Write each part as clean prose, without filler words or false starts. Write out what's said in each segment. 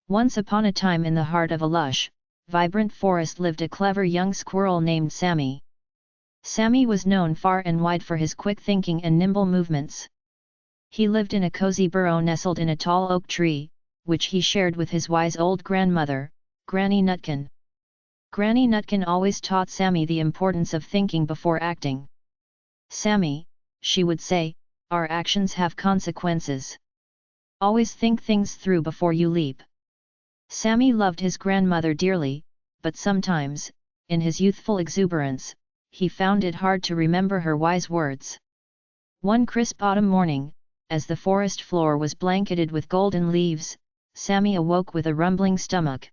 Once upon a time in the heart of a lush, vibrant forest lived a clever young squirrel named Sammy. Sammy was known far and wide for his quick thinking and nimble movements. He lived in a cozy burrow nestled in a tall oak tree, which he shared with his wise old grandmother, Granny Nutkin. Granny Nutkin always taught Sammy the importance of thinking before acting. "Sammy," she would say, "our actions have consequences. Always think things through before you leap." Sammy loved his grandmother dearly, but sometimes, in his youthful exuberance, he found it hard to remember her wise words. One crisp autumn morning, as the forest floor was blanketed with golden leaves, Sammy awoke with a rumbling stomach.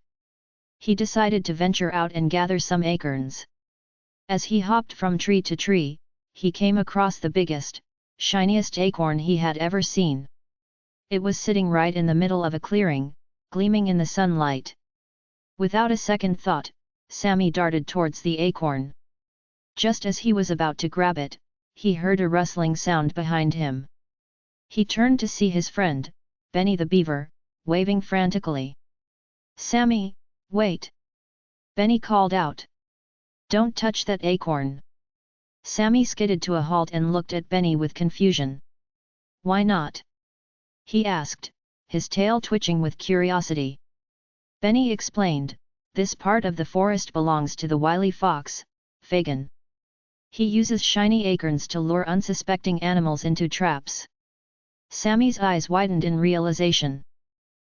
He decided to venture out and gather some acorns. As he hopped from tree to tree, he came across the biggest, shiniest acorn he had ever seen. It was sitting right in the middle of a clearing, gleaming in the sunlight. Without a second thought, Sammy darted towards the acorn. Just as he was about to grab it, he heard a rustling sound behind him. He turned to see his friend, Benny the Beaver, waving frantically. "Sammy, wait!" Benny called out. "Don't touch that acorn!" Sammy skidded to a halt and looked at Benny with confusion. "Why not?" he asked, his tail twitching with curiosity. Benny explained, "This part of the forest belongs to the wily fox, Fagin. He uses shiny acorns to lure unsuspecting animals into traps." Sammy's eyes widened in realization.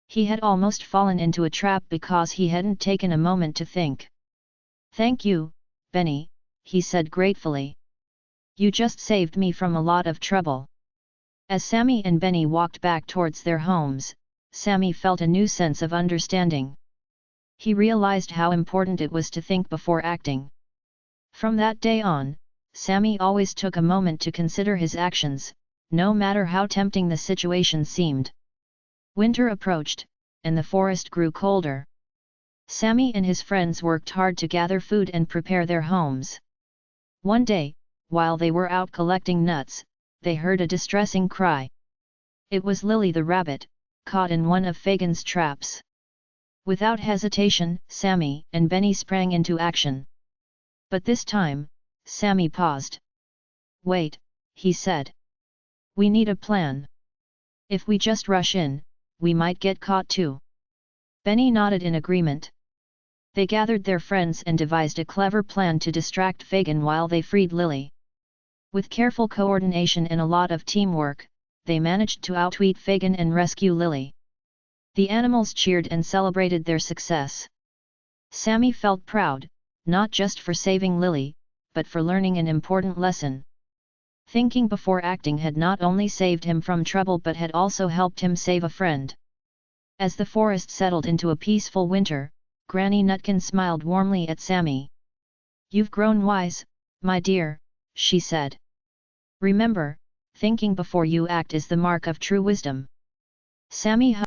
He had almost fallen into a trap because he hadn't taken a moment to think. "Thank you, Benny," he said gratefully. "You just saved me from a lot of trouble." As Sammy and Benny walked back towards their homes, Sammy felt a new sense of understanding. He realized how important it was to think before acting. From that day on, Sammy always took a moment to consider his actions, no matter how tempting the situation seemed. Winter approached, and the forest grew colder. Sammy and his friends worked hard to gather food and prepare their homes. One day, while they were out collecting nuts, they heard a distressing cry. It was Lily the rabbit, caught in one of Fagin's traps. Without hesitation, Sammy and Benny sprang into action. But this time, Sammy paused. "Wait," he said. "We need a plan. If we just rush in, we might get caught too." Benny nodded in agreement. They gathered their friends and devised a clever plan to distract Fagin while they freed Lily. With careful coordination and a lot of teamwork, they managed to outwit Fagin and rescue Lily. The animals cheered and celebrated their success. Sammy felt proud, not just for saving Lily, but for learning an important lesson. Thinking before acting had not only saved him from trouble but had also helped him save a friend. As the forest settled into a peaceful winter, Granny Nutkin smiled warmly at Sammy. "You've grown wise, my dear," she said. "Remember, thinking before you act is the mark of true wisdom." Sammy